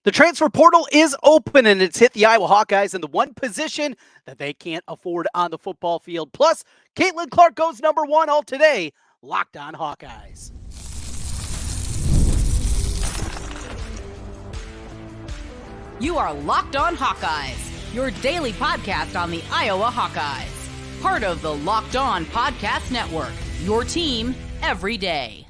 The transfer portal is open, and it's hit the Iowa Hawkeyes in the one position that they can't afford on the football field. Plus, Caitlin Clark goes number one all today. Locked on Hawkeyes. You are Locked On Hawkeyes, your daily podcast on the Iowa Hawkeyes. Part of the Locked On Podcast Network, your team every day.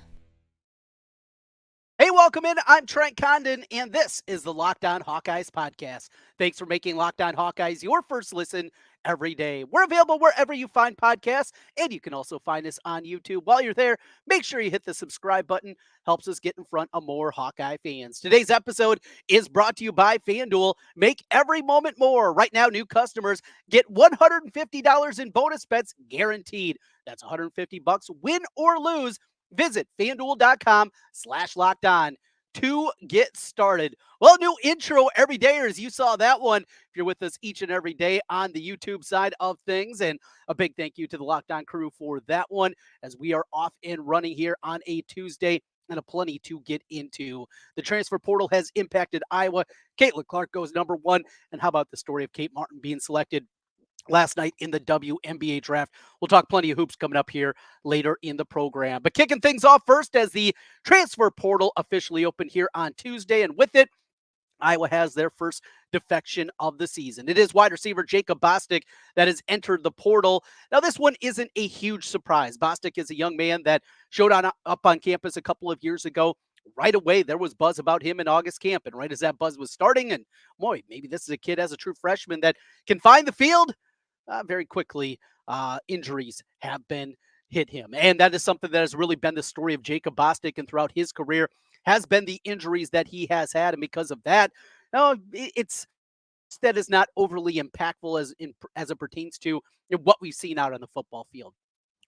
Hey, welcome in. I'm Trent Condon, and this is the Locked On Hawkeyes podcast. Thanks for making Locked On Hawkeyes your first listen every day. We're available wherever you find podcasts, and you can also find us on YouTube. While you're there, make sure you hit the subscribe button. Helps us get in front of more Hawkeye fans. Today's episode is brought to you by FanDuel. Make every moment more. Right now, new customers get $150 in bonus bets guaranteed. That's $150, win or lose. Visit FanDuel.com/lockedon to get started. Well, new intro every day, as you saw that one. If you're with us each and every day on the YouTube side of things, and a big thank you to the Locked On crew for that one, as we are off and running here on a Tuesday and a plenty to get into. The transfer portal has impacted Iowa. Caitlin Clark goes number one. And how about the story of Kate Martin being selected last night in the WNBA draft? We'll talk plenty of hoops coming up here later in the program. But kicking things off first, as the transfer portal officially opened here on Tuesday, and with it, Iowa has their first defection of the season. It is wide receiver Jacob Bostick that has entered the portal. Now, this one isn't a huge surprise. Bostick is a young man that showed up on campus a couple of years ago. Right away, there was buzz about him in August camp, and right as that buzz was starting, and boy, maybe this is a kid as a true freshman that can find the field. Very quickly, injuries have been hit him. And that is something that has really been the story of Jacob Bostick, and throughout his career has been the injuries that he has had. And because of that, no, that is not overly impactful as it pertains to what we've seen out on the football field.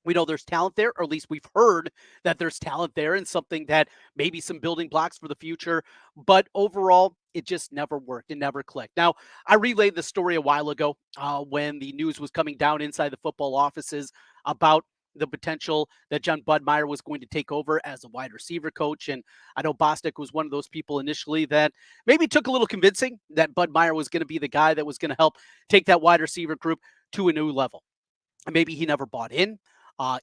We know there's talent there, or at least we've heard that there's talent there, and something that maybe some building blocks for the future. But overall, it just never worked. It never clicked. Now, I relayed the story a while ago when the news was coming down inside the football offices about the potential that John Budmeyer was going to take over as a wide receiver coach. And I know Bostick was one of those people initially that maybe took a little convincing that Budmeyer was going to be the guy that was going to help take that wide receiver group to a new level. And maybe he never bought in.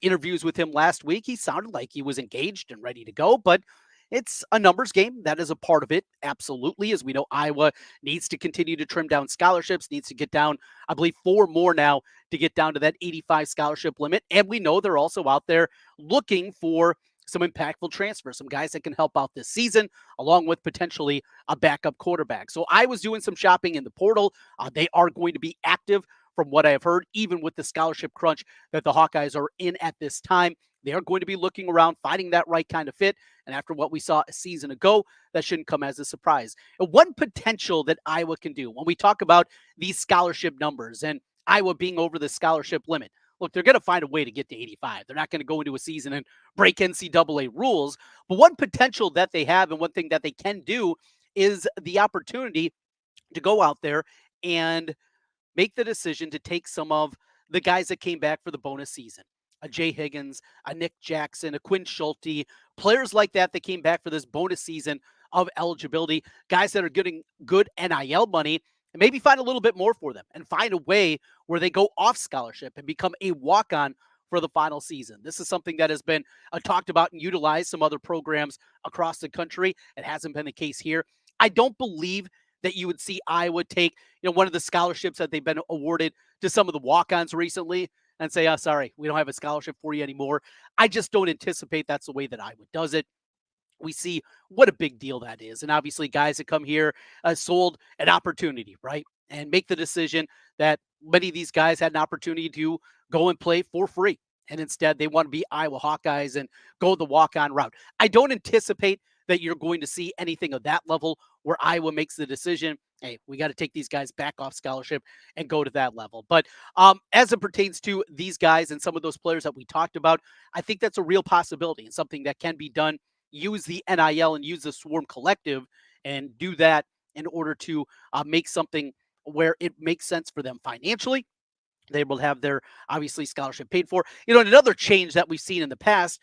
Interviews with him last week, he sounded like he was engaged and ready to go, but it's a numbers game. That is a part of it, absolutely. As we know, Iowa needs to continue to trim down scholarships, needs to get down, I believe, 4 more now to get down to that 85 scholarship limit. And we know they're also out there looking for some impactful transfers, some guys that can help out this season, along with potentially a backup quarterback. So I was doing some shopping in the portal. They are going to be active from what I have heard, even with the scholarship crunch that the Hawkeyes are in at this time. They are going to be looking around, finding that right kind of fit. And after what we saw a season ago, that shouldn't come as a surprise. And one potential that Iowa can do when we talk about these scholarship numbers and Iowa being over the scholarship limit, look, they're going to find a way to get to 85. They're not going to go into a season and break NCAA rules. But one potential that they have, and one thing that they can do, is the opportunity to go out there and make the decision to take some of the guys that came back for the bonus season. A Jay Higgins, a Nick Jackson, a Quinn Schulte, players like that came back for this bonus season of eligibility, guys that are getting good NIL money, and maybe find a little bit more for them and find a way where they go off scholarship and become a walk-on for the final season. This is something that has been talked about and utilized some other programs across the country. It hasn't been the case here. I don't believe that you would see Iowa take, one of the scholarships that they've been awarded to some of the walk-ons recently and say, oh, sorry, we don't have a scholarship for you anymore. I just don't anticipate that's the way that Iowa does it. We see what a big deal that is. And obviously guys that come here sold an opportunity, right? And make the decision that many of these guys had an opportunity to go and play for free. And instead they want to be Iowa Hawkeyes and go the walk-on route. I don't anticipate that you're going to see anything of that level where Iowa makes the decision, hey, we got to take these guys back off scholarship and go to that level. But as it pertains to these guys and some of those players that we talked about, I think that's a real possibility and something that can be done. Use the NIL and use the Swarm Collective and do that in order to make something where it makes sense for them financially. They will have their, obviously, scholarship paid for. And another change that we've seen in the past,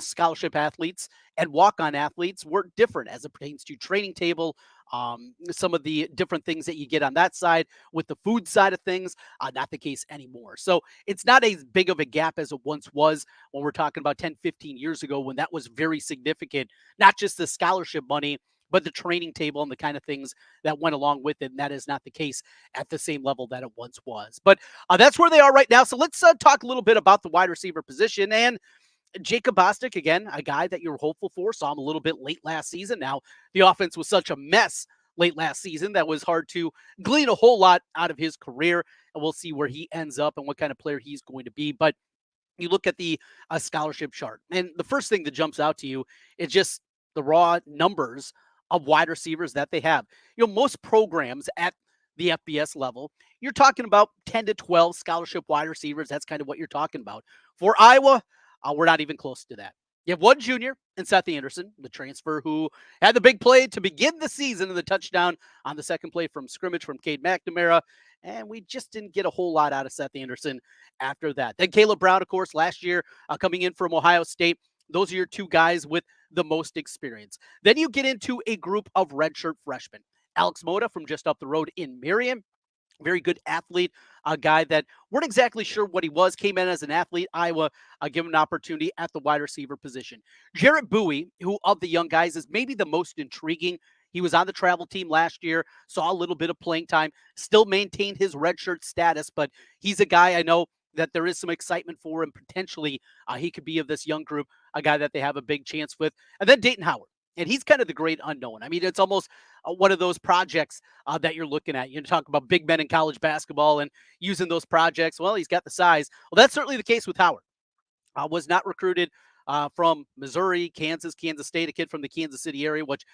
scholarship athletes and walk-on athletes were different as it pertains to training table, some of the different things that you get on that side with the food side of things, not the case anymore. So it's not as big of a gap as it once was when we're talking about 10, 15 years ago when that was very significant, not just the scholarship money, but the training table and the kind of things that went along with it. And that is not the case at the same level that it once was. But that's where they are right now. So let's talk a little bit about the wide receiver position. And Jacob Bostick, again, a guy that you're hopeful for, saw him a little bit late last season. Now, the offense was such a mess late last season that was hard to glean a whole lot out of his career. And we'll see where he ends up and what kind of player he's going to be. But you look at the scholarship chart, and the first thing that jumps out to you is just the raw numbers of wide receivers that they have. Most programs at the FBS level, you're talking about 10 to 12 scholarship wide receivers. That's kind of what you're talking about. For Iowa, we're not even close to that. You have one junior and Seth Anderson, the transfer, who had the big play to begin the season in the touchdown on the second play from scrimmage from Cade McNamara. And we just didn't get a whole lot out of Seth Anderson after that. Then Caleb Brown, of course, last year coming in from Ohio State. Those are your two guys with the most experience. Then you get into a group of redshirt freshmen. Alex Moda from just up the road in Marion, very good athlete, a guy that weren't exactly sure what he was, came in as an athlete. Iowa given an opportunity at the wide receiver position. Jarrett Bowie, who of the young guys is maybe the most intriguing. He was on the travel team last year, saw a little bit of playing time, still maintained his redshirt status, but he's a guy I know that there is some excitement for, and potentially he could be of this young group, a guy that they have a big chance with. And then Dayton Howard. And he's kind of the great unknown. I mean, it's almost one of those projects that you're looking at. You talk about big men in college basketball and using those projects. Well, he's got the size. Well, that's certainly the case with Howard. Was not recruited from Missouri, Kansas, Kansas State, a kid from the Kansas City area, which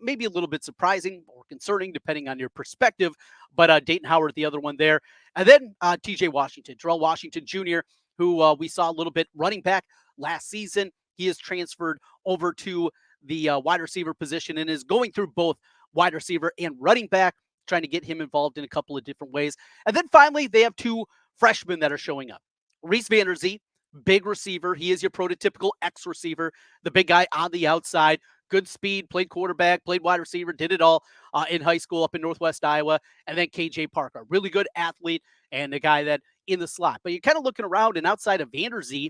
may be a little bit surprising or concerning depending on your perspective. But Dayton Howard, the other one there. And then TJ Washington, Terrell Washington Jr., who we saw a little bit running back last season. He is transferred over to the wide receiver position and is going through both wide receiver and running back, trying to get him involved in a couple of different ways. And then finally, they have two freshmen that are showing up. Reese Vanderzee, big receiver. He is your prototypical X receiver, the big guy on the outside, good speed, played quarterback, played wide receiver, did it all in high school up in Northwest Iowa. And then KJ Parker, really good athlete and a guy that in the slot. But you're kind of looking around, and outside of Vanderzee,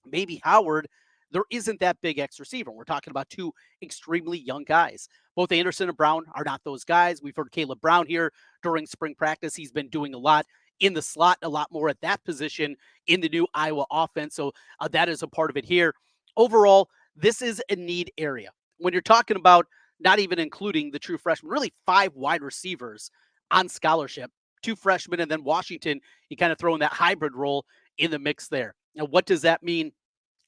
maybe Howard, there isn't that big X receiver. We're talking about two extremely young guys. Both Anderson and Brown are not those guys. We've heard Caleb Brown here during spring practice. He's been doing a lot in the slot, a lot more at that position in the new Iowa offense. So that is a part of it here. Overall, this is a need area. When you're talking about not even including the true freshmen, really 5 wide receivers on scholarship, 2 freshmen, and then Washington, you kind of throw in that hybrid role in the mix there. Now, what does that mean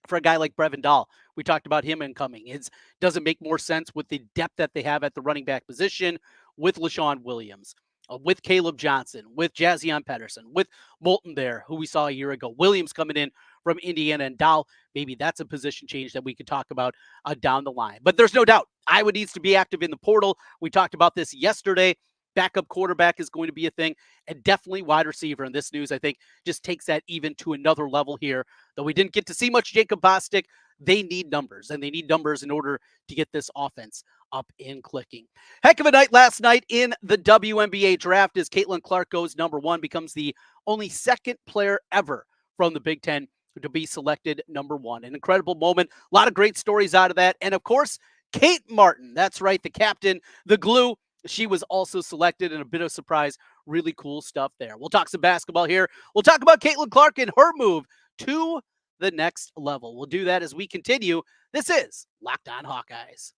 for a guy like Brevin Dahl? We talked about him incoming. It doesn't make more sense with the depth that they have at the running back position with LaShawn Williams, with Caleb Johnson, with Jazzion Pedersen, with Moulton there, who we saw a year ago. Williams coming in from Indiana, and Dahl, maybe that's a position change that we could talk about down the line. But there's no doubt Iowa needs to be active in the portal. We talked about this yesterday. Backup quarterback is going to be a thing, and definitely wide receiver. And this news, I think, just takes that even to another level here. Though we didn't get to see much Jacob Bostick, they need numbers, and they need numbers in order to get this offense up and clicking. Heck of a night last night in the WNBA draft as Caitlin Clark goes number 1, becomes the only second player ever from the Big Ten to be selected number 1. An incredible moment. A lot of great stories out of that. And of course, Kate Martin. That's right, the captain, the glue. She was also selected, and a bit of surprise. Really cool stuff there. We'll talk some basketball here. We'll talk about Caitlin Clark and her move to the next level. We'll do that as we continue. This is Locked On Hawkeyes.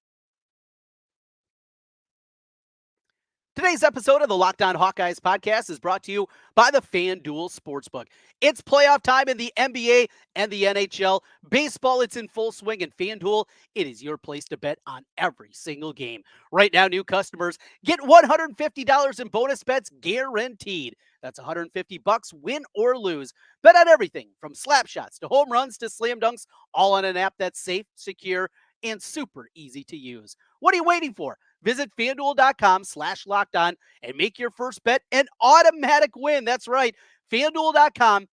Today's episode of the Locked On Hawkeyes podcast is brought to you by the FanDuel Sportsbook. It's playoff time in the NBA and the NHL. Baseball, it's in full swing, and FanDuel, it is your place to bet on every single game. Right now, new customers get $150 in bonus bets guaranteed. That's $150, win or lose. Bet on everything from slap shots to home runs to slam dunks, all on an app that's safe, secure, and super easy to use. What are you waiting for? Visit FanDuel.com/lockedon and make your first bet an automatic win. That's right. FanDuel.com/lockedon.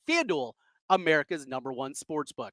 FanDuel, America's #1 sportsbook.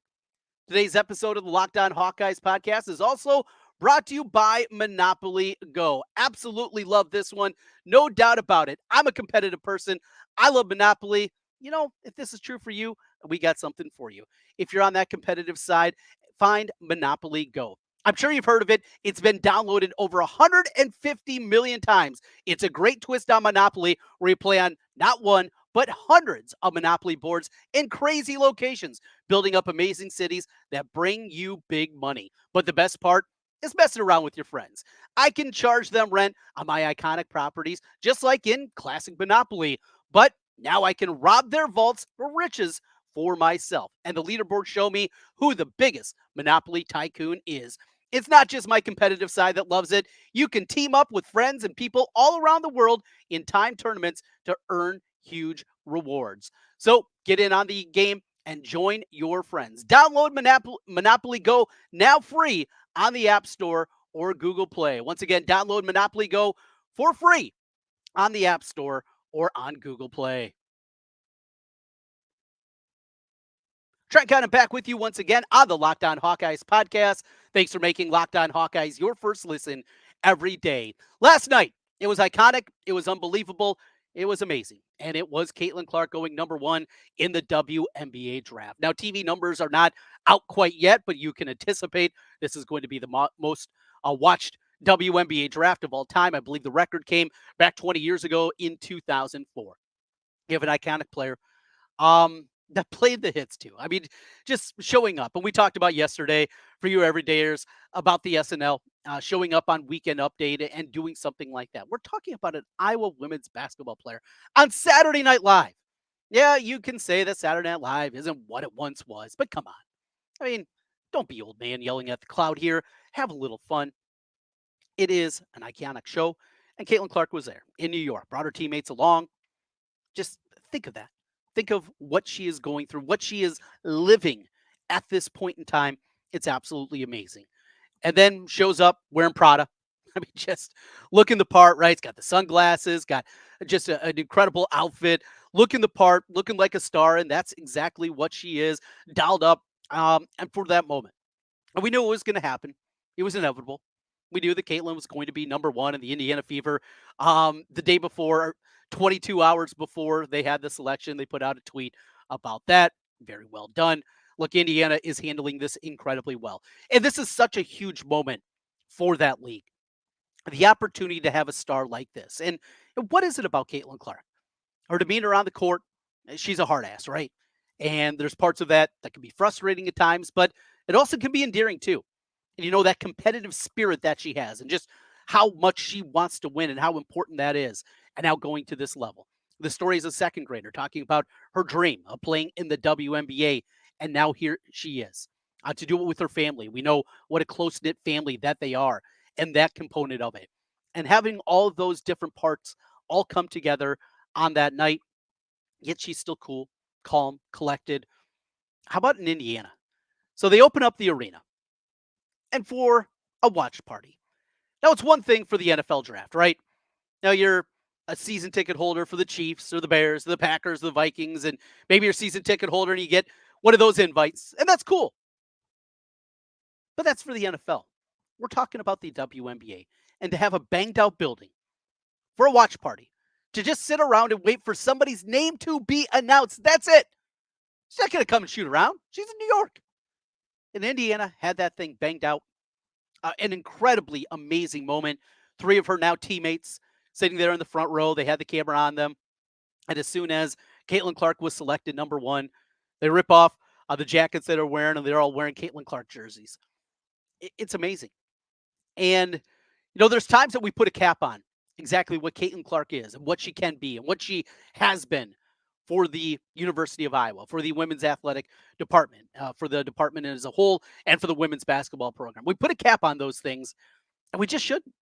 Today's episode of the Locked On Hawkeyes podcast is also brought to you by Monopoly Go. Absolutely love this one. No doubt about it. I'm a competitive person. I love Monopoly. If this is true for you, we got something for you. If you're on that competitive side, find Monopoly Go. I'm sure you've heard of it. It's been downloaded over 150 million times. It's a great twist on Monopoly where you play on not one, but hundreds of Monopoly boards in crazy locations, building up amazing cities that bring you big money. But the best part is messing around with your friends. I can charge them rent on my iconic properties, just like in classic Monopoly, but now I can rob their vaults for riches for myself. And the leaderboards show me who the biggest Monopoly tycoon is. It's not just my competitive side that loves it. You can team up with friends and people all around the world in time tournaments to earn huge rewards. So get in on the game and join your friends. Download Monopoly Go now free on the App Store or Google Play. Once again, download Monopoly Go for free on the App Store or on Google Play. Trent Condon back with you once again on the Locked On Hawkeyes podcast. Thanks for making Locked On Hawkeyes your first listen every day. Last night, it was iconic. It was unbelievable. It was amazing. And it was Caitlin Clark going number one in the WNBA draft. Now, TV numbers are not out quite yet, but you can anticipate this is going to be the most watched WNBA draft of all time. I believe the record came back 20 years ago in 2004. You have an iconic player that played the hits too. I mean, just showing up. And we talked about yesterday for you everydayers about the SNL showing up on Weekend Update and doing something like that. We're talking about an Iowa women's basketball player on Saturday Night Live. Yeah, you can say that Saturday Night Live isn't what it once was, but come on. I mean, don't be old man yelling at the cloud here. Have a little fun. It is an iconic show. And Caitlin Clark was there in New York, brought her teammates along. Just think of that. Think of what she is going through, what she is living at this point in time. It's absolutely amazing. And then shows up wearing Prada. I mean, just looking the part, right? It's got the sunglasses, got just an incredible outfit, looking the part, looking like a star. And that's exactly what she is, dialed up. And for that moment, and we knew it was going to happen. It was inevitable. We knew that Caitlin was going to be number one in the Indiana Fever. The day before, 22 hours before they had the selection, they put out a tweet about that. Very well done. Look, Indiana is handling this incredibly well. And this is such a huge moment for that league. The opportunity to have a star like this. And what is it about Caitlin Clark? Her demeanor on the court, she's a hard ass, right? And there's parts of that can be frustrating at times, but it also can be endearing too. And that competitive spirit that she has and just how much she wants to win and how important that is. And now going to this level. The story is a second grader talking about her dream of playing in the WNBA. And now here she is to do it with her family. We know what a close-knit family that they are and that component of it. And having all of those different parts all come together on that night, yet she's still cool, calm, collected. How about in Indiana? So they open up the arena and for a watch party. Now, it's one thing for the NFL draft, right? Now, you're a season ticket holder for the Chiefs or the Bears, the Packers, the Vikings, and maybe you're a season ticket holder and you get one of those invites, and that's cool. But that's for the NFL. We're talking about the WNBA, and to have a banged out building for a watch party, to just sit around and wait for somebody's name to be announced. That's it. She's not going to come and shoot around. She's in New York. And Indiana had that thing banged out. An incredibly amazing moment. Three of her now teammates sitting there in the front row. They had the camera on them. And as soon as Caitlin Clark was selected number one, they rip off the jackets that they're wearing, and they're all wearing Caitlin Clark jerseys. It's amazing. And, there's times that we put a cap on exactly what Caitlin Clark is and what she can be and what she has been for the University of Iowa, for the women's athletic department, for the department as a whole, and for the women's basketball program. We put a cap on those things, and we just shouldn't.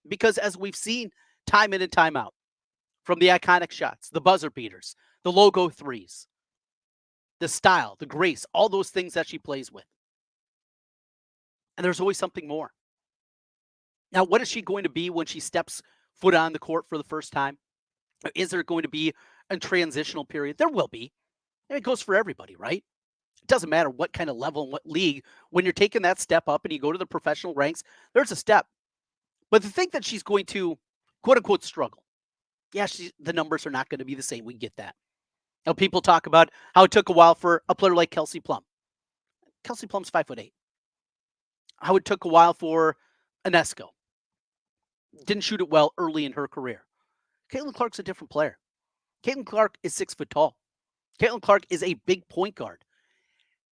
Because as we've seen time in and time out, from the iconic shots, the buzzer beaters, the logo threes, the style, the grace, all those things that she plays with. And there's always something more. Now, what is she going to be when she steps foot on the court for the first time? Is there going to be a transitional period? There will be. And it goes for everybody, right? It doesn't matter what kind of level and what league. When you're taking that step up and you go to the professional ranks, there's a step. But to think that she's going to, quote unquote, struggle. Yeah, the numbers are not going to be the same. We get that. Now, people talk about how it took a while for a player like Kelsey Plum. Kelsey Plum's 5'8". How it took a while for Inesco. Didn't shoot it well early in her career. Caitlin Clark's a different player. Caitlin Clark is 6 foot tall. Caitlin Clark is a big point guard.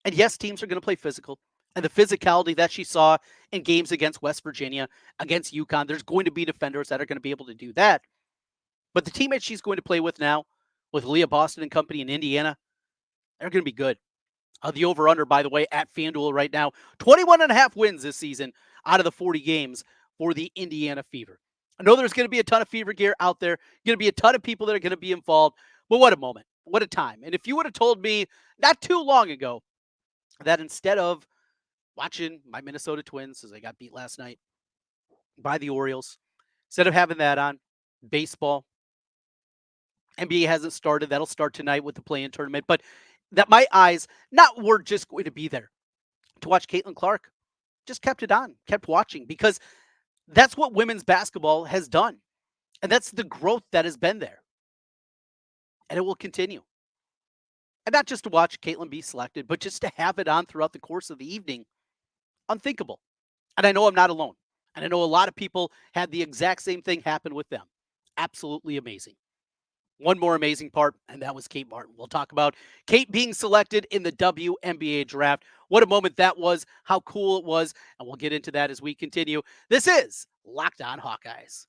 And yes, teams are going to play physical. And the physicality that she saw in games against West Virginia, against UConn, there's going to be defenders that are going to be able to do that. But the teammates she's going to play with now, with Leah Boston and company in Indiana, they're going to be good. The over-under, by the way, at FanDuel right now, 21.5 wins this season out of the 40 games for the Indiana Fever. I know there's going to be a ton of Fever gear out there, going to be a ton of people that are going to be involved, but what a moment. What a time. And if you would have told me not too long ago that instead of watching my Minnesota Twins, as they got beat last night by the Orioles, instead of having that on, baseball, NBA hasn't started. That'll start tonight with the play-in tournament. But that my eyes not were just going to be there to watch Caitlin Clark. Just kept it on, kept watching, because that's what women's basketball has done. And that's the growth that has been there. And it will continue. And not just to watch Caitlin be selected, but just to have it on throughout the course of the evening. Unthinkable. And I know I'm not alone. And I know a lot of people had the exact same thing happen with them. Absolutely amazing. One more amazing part, and that was Kate Martin. We'll talk about Kate being selected in the WNBA draft. What a moment that was, how cool it was, and we'll get into that as we continue. This is Locked On Hawkeyes.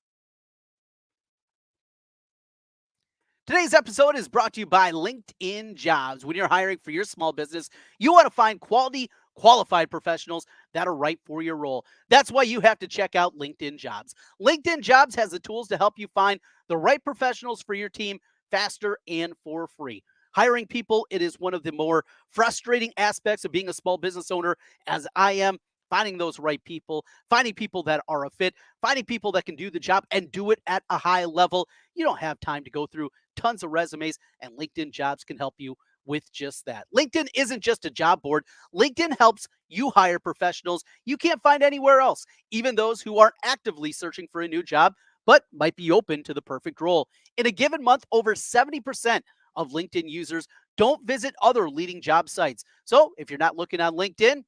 Today's episode is brought to you by LinkedIn Jobs. When you're hiring for your small business, you want to find quality, qualified professionals that are right for your role. That's why you have to check out LinkedIn Jobs. LinkedIn Jobs has the tools to help you find the right professionals for your team faster and for free. Hiring people, it is one of the more frustrating aspects of being a small business owner, as I am. Finding those right people, finding people that are a fit, finding people that can do the job and do it at a high level. You don't have time to go through tons of resumes, and LinkedIn Jobs can help you with just that. LinkedIn isn't just a job board. LinkedIn helps you hire professionals you can't find anywhere else, even those who aren't actively searching for a new job, but might be open to the perfect role. In a given month, over 70% of LinkedIn users don't visit other leading job sites. So if you're not looking on LinkedIn,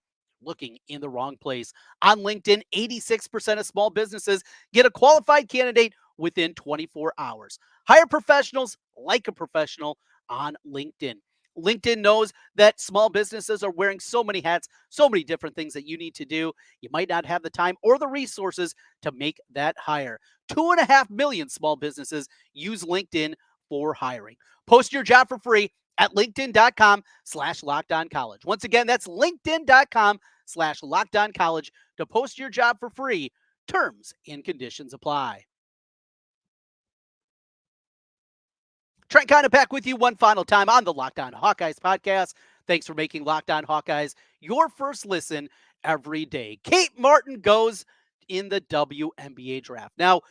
looking in the wrong place. On LinkedIn, 86% of small businesses get a qualified candidate within 24 hours. Hire professionals like a professional on LinkedIn. LinkedIn knows that small businesses are wearing so many hats, so many different things that you need to do. You might not have the time or the resources to make that hire. 2.5 million small businesses use LinkedIn for hiring. Post your job for free at linkedin.com/lockedoncollege. Once again, that's linkedin.com/lockedoncollege to post your job for free. Terms and conditions apply. Trent Condon back with you one final time on the Locked On Hawkeyes podcast. Thanks for making Locked On Hawkeyes your first listen every day. Kate Martin goes in the WNBA draft. Now,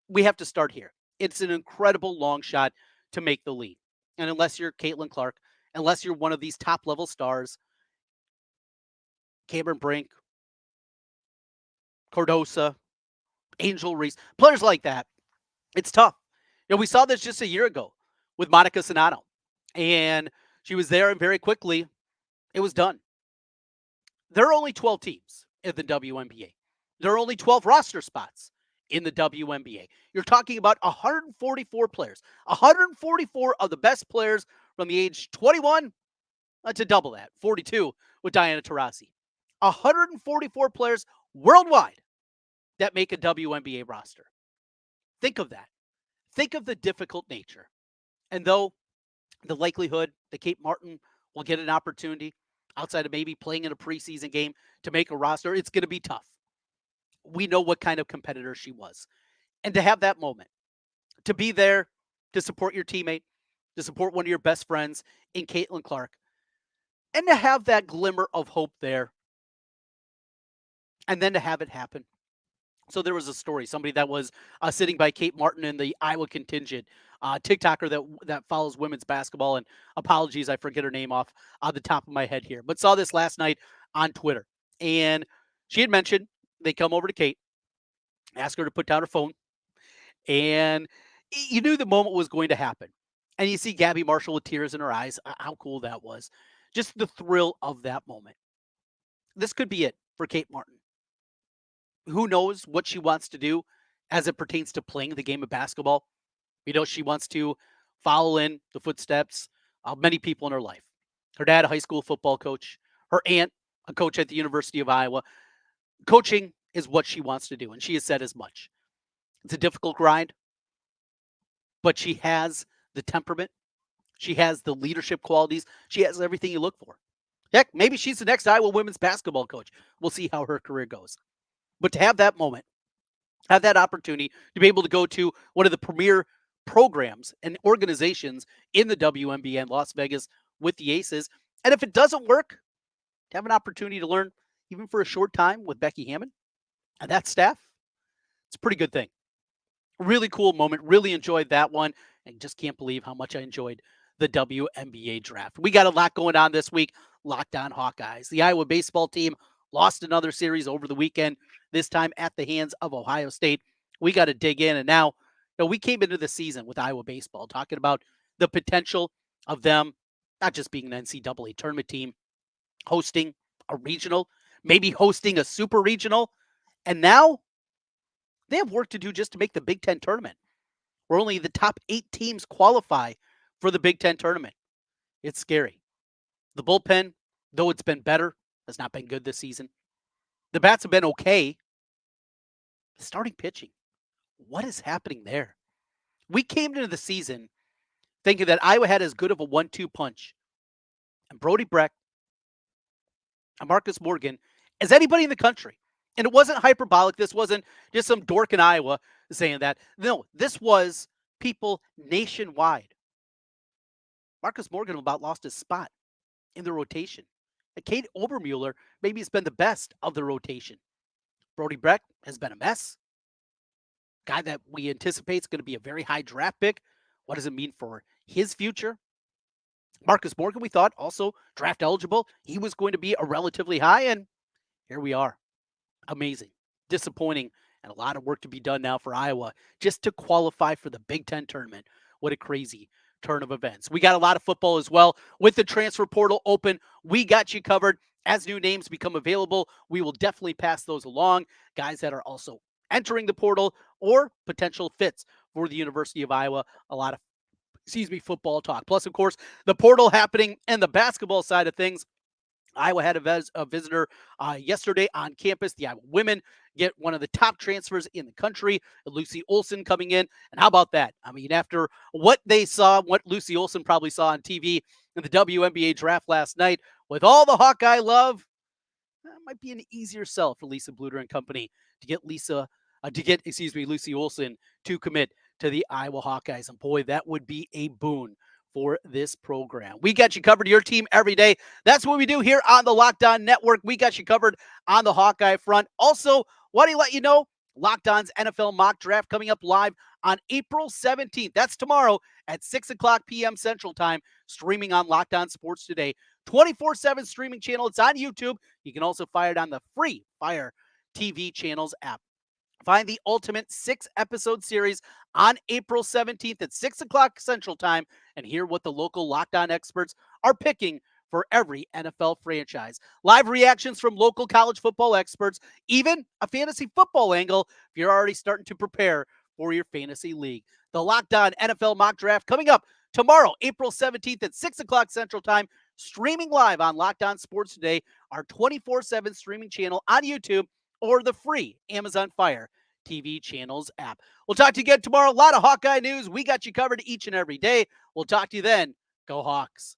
we have to start here. It's an incredible long shot to make the league. And unless you're Caitlin Clark, unless you're one of these top-level stars, Cameron Brink, Cardosa, Angel Reese, players like that, it's tough. You know, we saw this just a year ago with Monica Sonato. And she was there, and very quickly, it was done. There are only 12 teams in the WNBA. There are only 12 roster spots in the WNBA. You're talking about 144 players. 144 of the best players from the age 21 to double that, 42 with Diana Taurasi. 144 players worldwide that make a WNBA roster. Think of that. Think of the difficult nature. And though the likelihood that Kate Martin will get an opportunity outside of maybe playing in a preseason game to make a roster, it's going to be tough. We know what kind of competitor she was. And to have that moment, to be there to support your teammate, to support one of your best friends in Caitlin Clark, and to have that glimmer of hope there, and then to have it happen. So there was a story, somebody that was sitting by Kate Martin in the Iowa contingent TikToker that follows women's basketball. And apologies, I forget her name off on the top of my head here, but saw this last night on Twitter. And she had mentioned they come over to Kate, ask her to put down her phone, and you knew the moment was going to happen. And you see Gabby Marshall with tears in her eyes. How cool that was. Just the thrill of that moment. This could be it for Kate Martin. Who knows what she wants to do as it pertains to playing the game of basketball? She wants to follow in the footsteps of many people in her life. Her dad, a high school football coach. Her aunt, a coach at the University of Iowa. Coaching is what she wants to do, and she has said as much. It's a difficult grind, but she has the temperament. She has the leadership qualities. She has everything you look for. Heck, maybe she's the next Iowa women's basketball coach. We'll see how her career goes. But to have that moment, have that opportunity to be able to go to one of the premier programs and organizations in the WNBA in Las Vegas with the Aces. And if it doesn't work, to have an opportunity to learn, even for a short time, with Becky Hammon and that staff, it's a pretty good thing. Really cool moment. Really enjoyed that one. And just can't believe how much I enjoyed the WNBA draft. We got a lot going on this week. Locked On Hawkeyes. The Iowa baseball team lost another series over the weekend, this time at the hands of Ohio State. We got to dig in. And now, we came into the season with Iowa baseball talking about the potential of them not just being an NCAA tournament team, hosting a regional, maybe hosting a super regional. And now they have work to do just to make the Big Ten tournament, where only the top 8 teams qualify for the Big Ten tournament. It's scary. The bullpen, though it's been better, has not been good this season. The bats have been okay. The starting pitching, what is happening there? We came into the season thinking that Iowa had as good of a 1-2 punch, and Brody Breck and Marcus Morgan, as anybody in the country. And it wasn't hyperbolic. This wasn't just some dork in Iowa saying that. No, this was people nationwide. Marcus Morgan about lost his spot in the rotation. And Kate Obermueller maybe has been the best of the rotation. Brody Breck has been a mess. Guy that we anticipate is going to be a very high draft pick. What does it mean for his future? Marcus Morgan, we thought, also draft eligible. He was going to be a relatively high, and here we are. Amazing. Disappointing, and a lot of work to be done now for Iowa just to qualify for the Big Ten tournament. What a crazy turn of events. We got a lot of football as well. With the transfer portal open, we got you covered. As new names become available, we will definitely pass those along. Guys that are also entering the portal or potential fits for the University of Iowa. A lot of, football talk. Plus, of course, the portal happening and the basketball side of things. Iowa had a visitor yesterday on campus. The Iowa women get one of the top transfers in the country, Lucy Olson, coming in. And how about that? I mean, after what they saw, what Lucy Olson probably saw on TV in the WNBA draft last night, with all the Hawkeye love, that might be an easier sell for Lisa Bluter and company to get Lucy Olson to commit to the Iowa Hawkeyes. And boy, that would be a boon for this program. We got you covered, your team every day. That's what we do here on the Locked On Network. We got you covered on the Hawkeye front. Also, want to let you know, Locked On's NFL mock draft coming up live on April 17th. That's tomorrow at 6 o'clock p.m. Central Time, streaming on Locked On Sports Today. 24/7 streaming channel. It's on YouTube. You can also fire it on the free Fire TV channels app. Find the ultimate 6-episode series on April 17th at 6 o'clock Central Time and hear what the local Locked On experts are picking for every NFL franchise. Live reactions from local college football experts, even a fantasy football angle if you're already starting to prepare for your fantasy league. The Locked On NFL mock draft coming up tomorrow, April 17th at 6 o'clock Central Time, streaming live on Locked On Sports Today, our 24/7 streaming channel on YouTube, or the free Amazon Fire TV channels app. We'll talk to you again tomorrow. A lot of Hawkeye news. We got you covered each and every day. We'll talk to you then. Go Hawks.